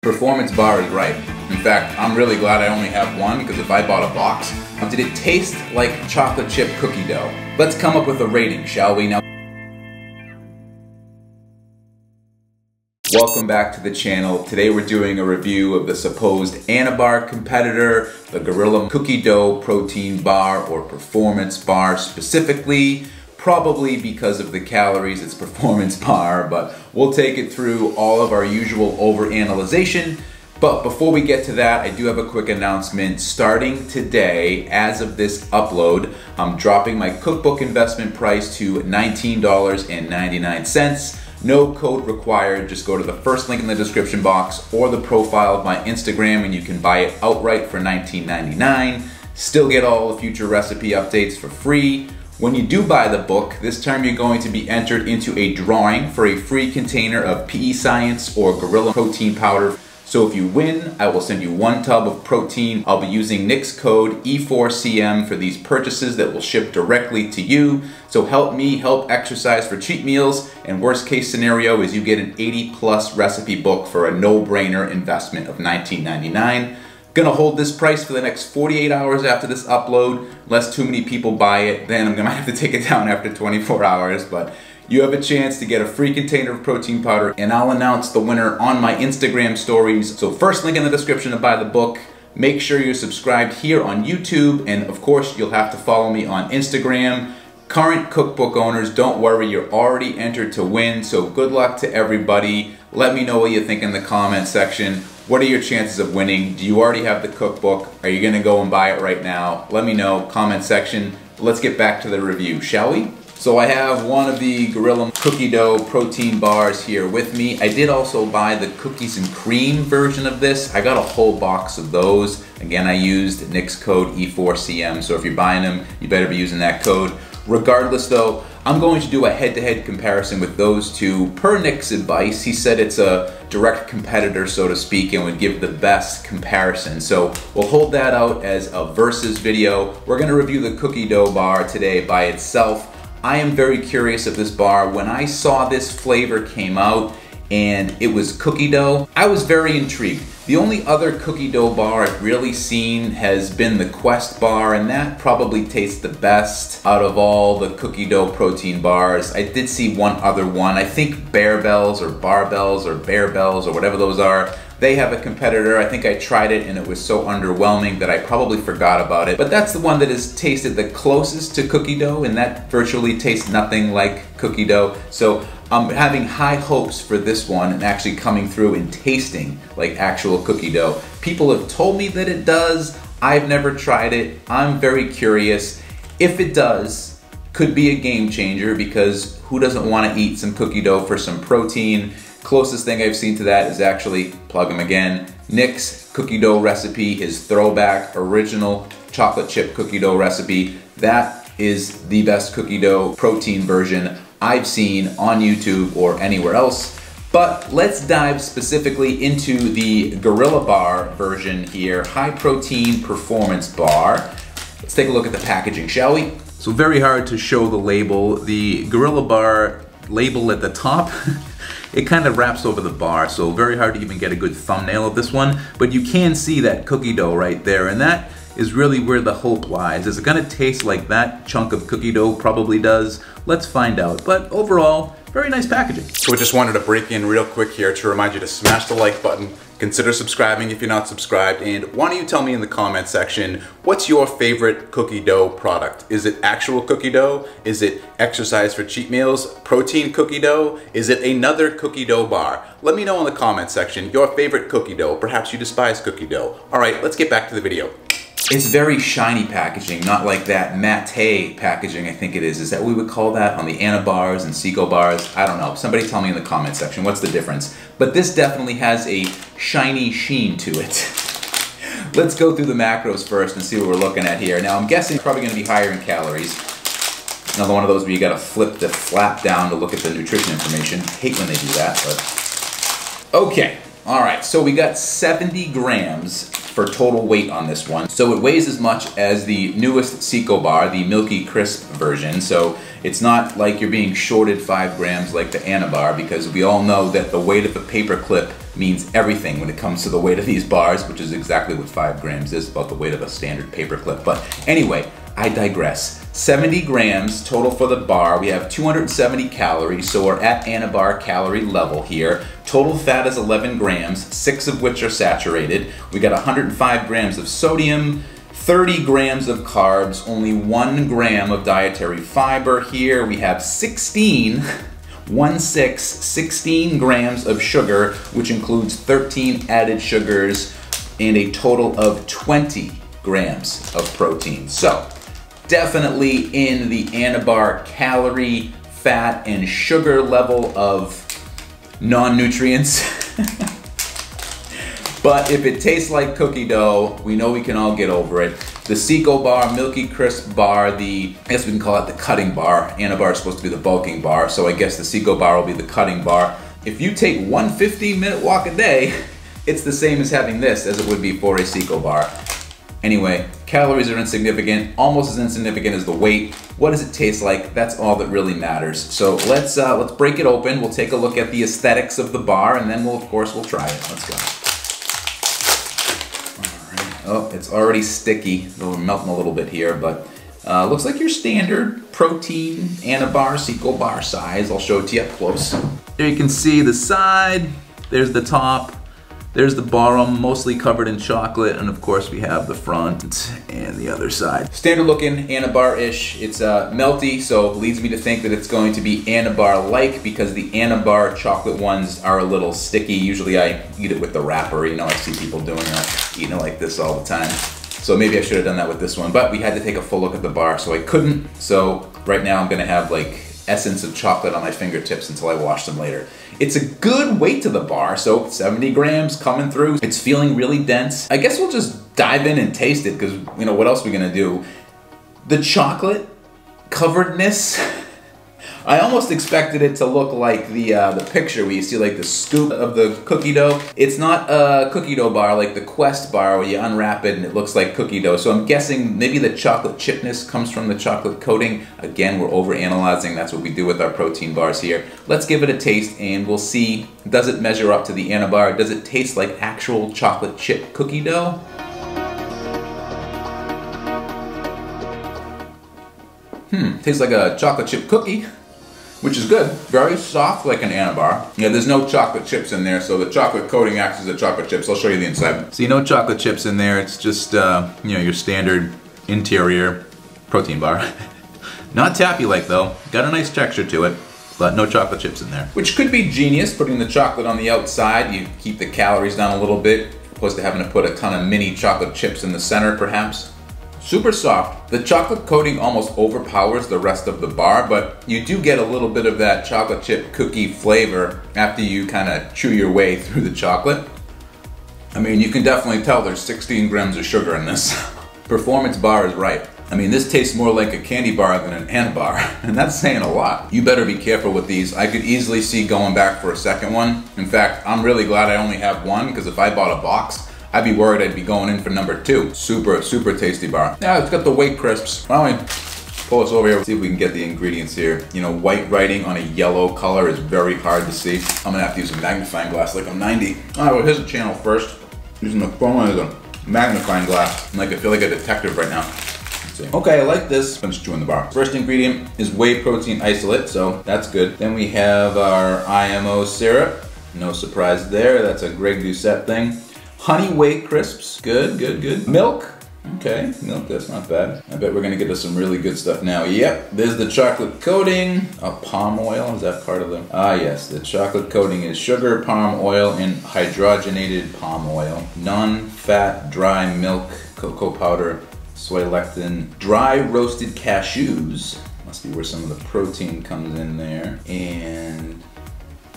Performance bar is right. In fact, I'm really glad I only have one because if I bought a box, did it taste like chocolate chip cookie dough? Let's come up with a rating, shall we? Now, welcome back to the channel. Today we're doing a review of the supposed Anabar competitor, the Gorilla Cookie Dough Protein Bar or Performance Bar specifically. Probably because of the calories, it's performance bar, but we'll take it through all of our usual overanalyzation. But before we get to that, I do have a quick announcement. Starting today, as of this upload, I'm dropping my cookbook investment price to $19.99. No code required, just go to the first link in the description box or the profile of my Instagram and you can buy it outright for $19.99. Still get all the future recipe updates for free. When you do buy the book, this time you're going to be entered into a drawing for a free container of PE Science or Gorilla Protein Powder. So if you win, I will send you 1 tub of protein. I'll be using Nick's code E4CM for these purchases that will ship directly to you. So help me help exercise for cheat meals, and worst case scenario is you get an 80+ recipe book for a no-brainer investment of $19.99. Gonna hold this price for the next 48 hours after this upload. Unless too many people buy it, then I'm gonna have to take it down after 24 hours. But you have a chance to get a free container of protein powder, and I'll announce the winner on my Instagram stories. So first link in the description to buy the book. Make sure you're subscribed here on YouTube, and of course you'll have to follow me on Instagram. Current cookbook owners, don't worry, you're already entered to win, so good luck to everybody. Let me know what you think in the comment section. What are your chances of winning? Do you already have the cookbook? Are you gonna go and buy it right now? Let me know, comment section. Let's get back to the review, shall we? So I have one of the Gorilla Cookie Dough Protein Bars here with me. I did also buy the cookies and cream version of this. I got a whole box of those. Again, I used Nick's code E4CM, so if you're buying them, you better be using that code. Regardless though, I'm going to do a head-to-head comparison with those two. Per Nick's advice, he said it's a direct competitor, so to speak, and would give the best comparison. So we'll hold that out as a versus video. We're gonna review the cookie dough bar today by itself. I am very curious of this bar. When I saw this flavor came out and it was cookie dough, I was very intrigued. The only other cookie dough bar I've really seen has been the Quest bar, and that probably tastes the best out of all the cookie dough protein bars. I did see one other one. I think Bear Bells or Barbells or Bear Bells or whatever those are. They have a competitor. I think I tried it and it was so underwhelming that I probably forgot about it. But that's the one that has tasted the closest to cookie dough, and that virtually tastes nothing like cookie dough. So I'm having high hopes for this one and actually coming through and tasting like actual cookie dough. People have told me that it does. I've never tried it. I'm very curious. If it does, could be a game changer, because who doesn't want to eat some cookie dough for some protein? Closest thing I've seen to that is actually, plug him again, Nick's cookie dough recipe, his throwback original chocolate chip cookie dough recipe. That is the best cookie dough protein version I've seen on YouTube or anywhere else. But let's dive specifically into the Gorilla Bar version here, high protein performance bar. Let's take a look at the packaging, shall we? So very hard to show the label. The Gorilla Bar label at the top, it kind of wraps over the bar, so very hard to even get a good thumbnail of this one, but you can see that cookie dough right there, and that is really where the hope lies. Is it gonna taste like that chunk of cookie dough probably does? Let's find out, but overall, very nice packaging. So I just wanted to break in real quick here to remind you to smash the like button, consider subscribing if you're not subscribed, and why don't you tell me in the comment section, what's your favorite cookie dough product? Is it actual cookie dough? Is it exercise for cheat meals? Protein cookie dough? Is it another cookie dough bar? Let me know in the comment section your favorite cookie dough. Perhaps you despise cookie dough. All right, let's get back to the video. It's very shiny packaging, not like that matte packaging, I think it is. Is that what we would call that on the Anabars and Seco bars? I don't know. Somebody tell me in the comment section what's the difference. But this definitely has a shiny sheen to it. Let's go through the macros first and see what we're looking at here. Now I'm guessing it's probably going to be higher in calories. Another one of those where you got to flip the flap down to look at the nutrition information. I hate when they do that, but... Okay, all right, so we got 70 grams for total weight on this one. So it weighs as much as the newest Seco bar, the Milky Crisp version. So it's not like you're being shorted 5 grams like the Anabar, because we all know that the weight of the paper clip means everything when it comes to the weight of these bars, which is exactly what 5 grams is, about the weight of a standard paper clip. But anyway, I digress. 70 grams total for the bar. We have 270 calories, so we're at Anabar calorie level here. Total fat is 11 grams, 6 of which are saturated. We got 105 grams of sodium, 30 grams of carbs, only 1 gram of dietary fiber here. We have 16 grams of sugar, which includes 13 added sugars and a total of 20 grams of protein. So, definitely in the Anabar calorie, fat, and sugar level of non-nutrients. But if it tastes like cookie dough, we know we can all get over it. The Seco bar, Milky Crisp bar, I guess we can call it the cutting bar. Anabar is supposed to be the bulking bar, so I guess the Seco bar will be the cutting bar. If you take one 15-minute walk a day, it's the same as having this as it would be for a Seco bar. Anyway, calories are insignificant, almost as insignificant as the weight. What does it taste like? That's all that really matters. So let's break it open. We'll take a look at the aesthetics of the bar, and then of course we'll try it. Let's go. Oh, it's already sticky. It'll melt a little bit here, but looks like your standard protein Anabar Seco bar size. I'll show it to you up close. There you can see the side. There's the top. There's the bottom, mostly covered in chocolate, and of course we have the front and the other side. Standard looking Anabar-ish. It's melty, so leads me to think that it's going to be Anabar-like because the Anabar chocolate ones are a little sticky. Usually I eat it with the wrapper. You know, I see people doing it, eating it like this all the time. So maybe I should have done that with this one, but we had to take a full look at the bar, so I couldn't. So right now I'm gonna have like essence of chocolate on my fingertips until I wash them later. It's a good weight to the bar, so 70 grams coming through. It's feeling really dense. I guess we'll just dive in and taste it because, you know, what else are we gonna do? The chocolate coveredness, I almost expected it to look like the picture where you see like the scoop of the cookie dough. It's not a cookie dough bar like the Quest bar where you unwrap it and it looks like cookie dough. So I'm guessing maybe the chocolate chipness comes from the chocolate coating. Again, we're overanalyzing. That's what we do with our protein bars here. Let's give it a taste and we'll see, does it measure up to the Anabar? Does it taste like actual chocolate chip cookie dough? Tastes like a chocolate chip cookie, which is good. Very soft like an Anabar. Yeah, there's no chocolate chips in there, so the chocolate coating acts as the chocolate chips. I'll show you the inside. See, no chocolate chips in there. It's just, you know, your standard interior protein bar. Not taffy-like though. Got a nice texture to it, but no chocolate chips in there. Which could be genius, putting the chocolate on the outside. You keep the calories down a little bit, opposed to having to put a ton of mini chocolate chips in the center, perhaps. Super soft. The chocolate coating almost overpowers the rest of the bar, but you do get a little bit of that chocolate chip cookie flavor after you kind of chew your way through the chocolate. I mean, you can definitely tell there's 16 grams of sugar in this. Performance bar is right. I mean, this tastes more like a candy bar than an Anabar, and that's saying a lot. You better be careful with these. I could easily see going back for a second one. In fact, I'm really glad I only have one, because if I bought a box, I'd be worried I'd be going in for number 2. Super, super tasty bar. Yeah, it's got the white crisps. Why don't we pull this over here, see if we can get the ingredients here. You know, white writing on a yellow color is very hard to see. I'm gonna have to use a magnifying glass like I'm 90. All right, well, here's the channel first. Using the phone as a magnifying glass. I feel like a detective right now. Let's see. Okay, I like this. I'm just chewing the bar. First ingredient is whey protein isolate, so that's good. Then we have our IMO syrup. No surprise there, that's a Greg Doucette thing. Honey whey crisps, good, good, good. Milk, okay, milk, that's not bad. I bet we're gonna get to some really good stuff now. Yep, there's the chocolate coating. Palm oil, is that part of the? Ah yes, the chocolate coating is sugar, palm oil, and hydrogenated palm oil. Non-fat dry milk, cocoa powder, soy lectin, dry roasted cashews. Must be where some of the protein comes in there. And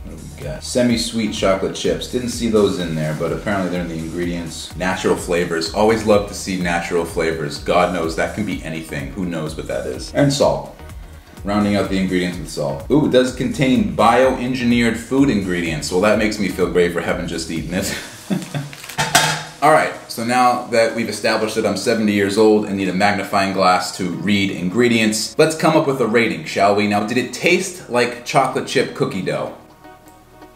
what do we got? Semi-sweet chocolate chips. Didn't see those in there, but apparently they're in the ingredients. Natural flavors. Always love to see natural flavors. God knows that can be anything. Who knows what that is? And salt. Rounding out the ingredients with salt. Ooh, it does contain bioengineered food ingredients. Well, that makes me feel great for having just eaten it. All right, so now that we've established that I'm 70 years old and need a magnifying glass to read ingredients, let's come up with a rating, shall we? Now, did it taste like chocolate chip cookie dough?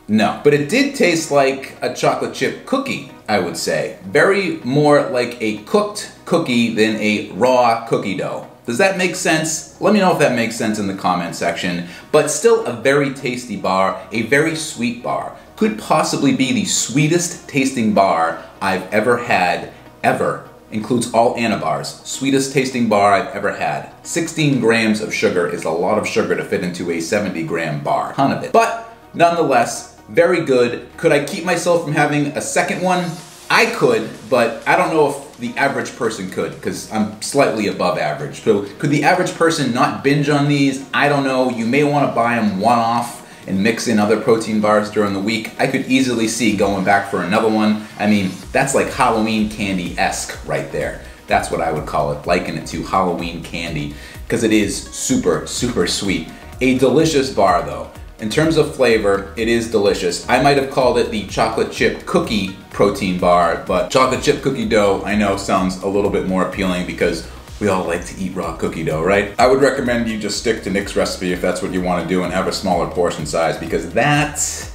No. But it did taste like a chocolate chip cookie, I would say. Very more like a cooked cookie than a raw cookie dough. Does that make sense? Let me know if that makes sense in the comment section. But still a very tasty bar, a very sweet bar. Could possibly be the sweetest tasting bar I've ever had, ever. Includes all Anabars. Sweetest tasting bar I've ever had. 16 grams of sugar is a lot of sugar to fit into a 70-gram bar. Ton of it. But nonetheless, very good. Could I keep myself from having a second one? I could, but I don't know if the average person could, because I'm slightly above average. So could the average person not binge on these? I don't know. You may want to buy them one-off and mix in other protein bars during the week. I could easily see going back for another one. I mean, that's like Halloween candy-esque right there. That's what I would call it, liken it to Halloween candy, because it is super, super sweet. A delicious bar though. In terms of flavor, it is delicious. I might have called it the chocolate chip cookie protein bar, but chocolate chip cookie dough I know sounds a little bit more appealing because we all like to eat raw cookie dough, right? I would recommend you just stick to Nick's recipe if that's what you want to do and have a smaller portion size, because that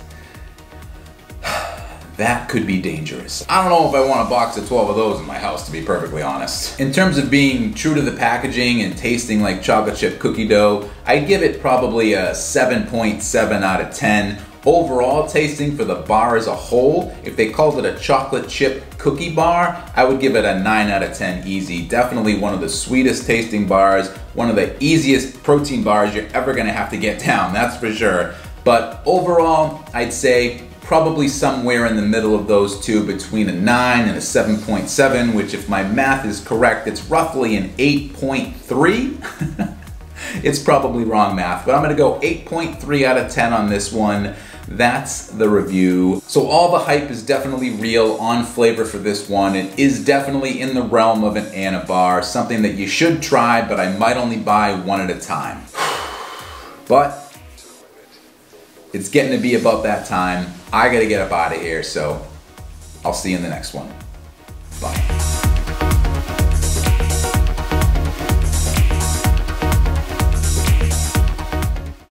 could be dangerous. I don't know if I want a box of 12 of those in my house, to be perfectly honest. In terms of being true to the packaging and tasting like chocolate chip cookie dough, I'd give it probably a 7.7 out of 10. Overall tasting for the bar as a whole, if they called it a chocolate chip cookie bar, I would give it a 9 out of 10 easy. Definitely one of the sweetest tasting bars, one of the easiest protein bars you're ever gonna have to get down, that's for sure. But overall, I'd say probably somewhere in the middle of those two, between a 9 and a 7.7, which if my math is correct, it's roughly an 8.3. It's probably wrong math, but I'm gonna go 8.3 out of 10 on this one. That's the review. So all the hype is definitely real on flavor for this one. It is definitely in the realm of an Anabar, something that you should try, but I might only buy one at a time. But it's getting to be about that time. I gotta get up out of here, so I'll see you in the next one.